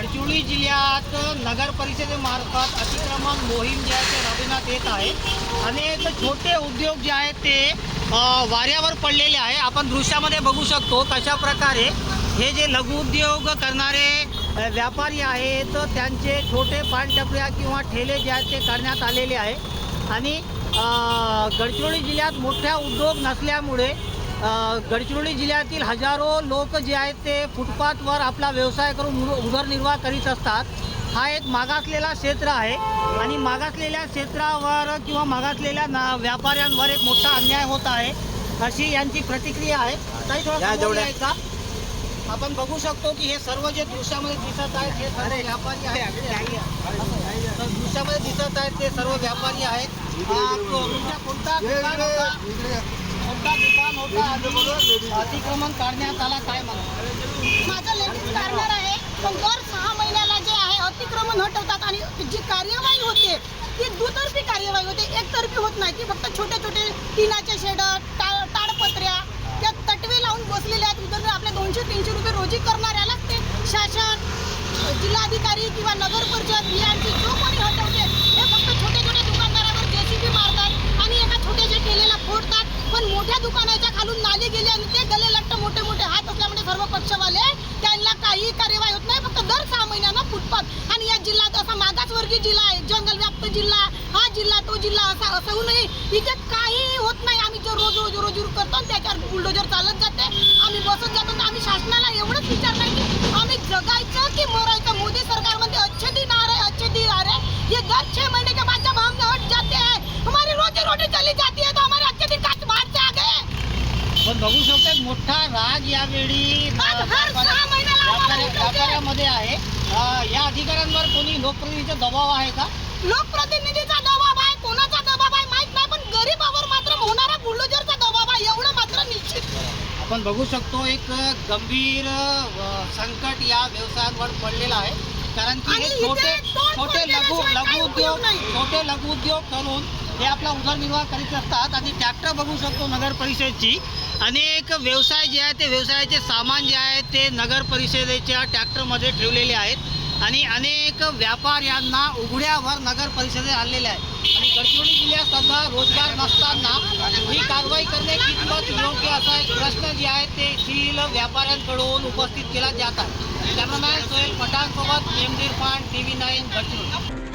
गडचिरोली जिल्ह्यात नगर परिषदेमार्फत अतिक्रमण मोहीम जी आहे ते राबविण्यात येत आहे. अनेक छोटे उद्योग जे आहेत ते वाऱ्यावर पडलेले आहे. आपण दृश्यामध्ये बघू शकतो कशा प्रकारे हे जे लघु उद्योग करणारे व्यापारी आहेत त्यांचे छोटे पानटपऱ्या किंवा ठेले जे आहेत ते काढण्यात आलेले आहे. आणि गडचिरोली जिल्ह्यात मोठ्या उद्योग नसल्यामुळे गडचिरोली जिल्ह्यातील हजारो लोक जे आहेत ते फुटपाथवर आपला व्यवसाय करून उदरनिर्वाह करीत असतात. हा एक मागासलेला क्षेत्र आहे आणि मागासलेल्या क्षेत्रावर किंवा मागासलेल्या व्यापाऱ्यांवर एक मोठा अन्याय होत आहे अशी यांची प्रतिक्रिया आहे. काही थोडा का आपण बघू शकतो की हे सर्व जे दृश्यामध्ये दिसत आहेत हे सर्व व्यापारी आहेत. दृश्यामध्ये दिसत आहेत ते सर्व व्यापारी आहेत. कोणता दुकान होता अतिक्रमण काढण्यात आला काय म्हणा? माझं लेडीज कार्नर आहे, पण दर 6 महिन्याला जे आहे अतिक्रमण हटवतात आणि जी कार्यवाही होते ती दुतर्फी कार्यवाही होते, एकतर्फी होत नाही. ती फक्त छोटे छोटे टिनाचे शेड, ताडपत्र्या त्या तटवे लावून बसलेले आहेत. उदर आपल्या 200-300 रुपये रोजी करणाऱ्यालाच ते शासन, जिल्हाधिकारी किंवा नगर परिषद यांची जो कोणी हटवते हे फक्त छोटे छोटे दुकानदारावर जेसीबी मारतात आणि एका छोट्याशा ठेलेला फोडतात. पण मोठ्या दुकानाच्या खालून नाली गेली आणि ते गले लट्ट मोठे मोठे हात असल्यामुळे सर्व पक्षवाले त्यांना काही कार्यवाही होत नाही. फक्त दर 6 महिन्यांना फुटपाथ आणि या जिल्ह्यात असा मागासवर्गीय जिल्हा आहे, जंगलव्याप्त जिल्हा, हा जिल्हा तो जिल्हा असा असूनही इथे काही होत नाही. आम्ही जो रोज करतो त्याच्यावर बुलडोजर चालत जाते, आम्ही बसत जातो. तर आम्ही शासनाला एवढंच विचारणार की आम्ही जगायचं की मरायचं. मोदी सरकारमध्ये अच्छे दिन आ रहे ये दर 6 महीने के बाद जब हम हट जाते हैं हमारी रोजी रोटी चली जाती है तो हमारे अच्छे दिन काट बाहर से आ गए. पण बघू शकतो एक मोठा राग यावेळी व्यापाऱ्यामध्ये आहे. या अधिकाऱ्यांवर कोणी लोकप्रतिनिधीचा दबाव आहे का? लोकप्रतिनिधीचा दबाव आहे, कोणाचा दबाव आहे माहित नाही, पण गरीबावर मात्र होणारा बुलडोजरचा दबाव आहे एवढं मात्र निश्चित. आपण बघू शकतो एक गंभीर संकट या व्यवसायांवर पडलेलं आहे. कारण की हे छोटे लघु उद्योग करून हे आपला उदरनिर्वाह करीत असतात. आणि ट्रॅक्टर बघू शकतो नगर परिषदेची, अनेक व्यवसाय जे आहे ते व्यवसायाचे सामान जे आहे ते नगर परिषदेच्या ट्रॅक्टरमध्ये ठेवलेले आहेत आणि अनेक व्यापाऱ्यांना उघड्यावर नगर परिषदेत आणलेले आहे. आणि गडचिरोली जिल्ह्यात सध्या रोजगार नसताना ही कारवाई करणे कितपत योग्य असा एक प्रश्न जे आहे ते येथील व्यापाऱ्यांकडून उपस्थित केला जात आहे. कॅमेरामॅन सोहेल पठाणसोबत मेमदीर खान, TV9 गडचिरोली.